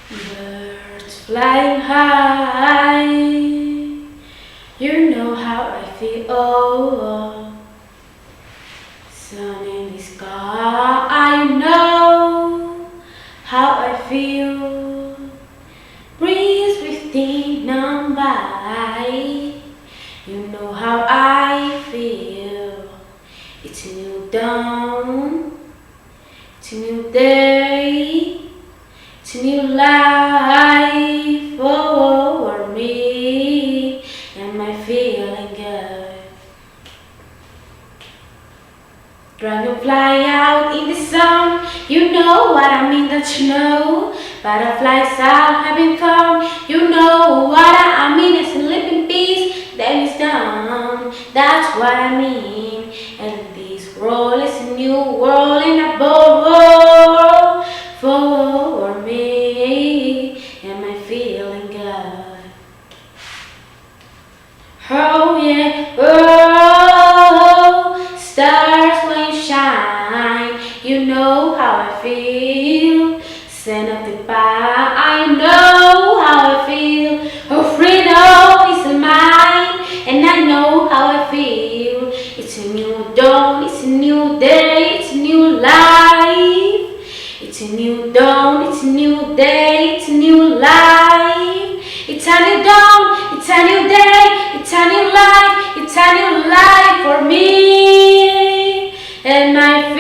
Birds flying high, you know how I feel. Oh, sun in the sky, I know how I feel. Breeze drifting on by, you know how I feel. It's a new dawn, it's a new day, it's a new life for me. Am I feeling good? Dragonfly out in the sun, you know what I mean, don't you know? Butterflies out having fun, you know what I mean. It's a living peace, then it's done. That's what I mean. And this world is a new world in a bold world for me. Am I feeling good? Oh yeah, oh, stars when shine, you know how I feel. Scent of the pie, I know how I feel. Oh, freedom is mine, and I know how I feel. It's a new dawn, it's a new day, it's a new life. It's a new dawn, it's a new day, it's a new life. It's a new dawn, it's a new day, it's a new life, it's a new life for me. And my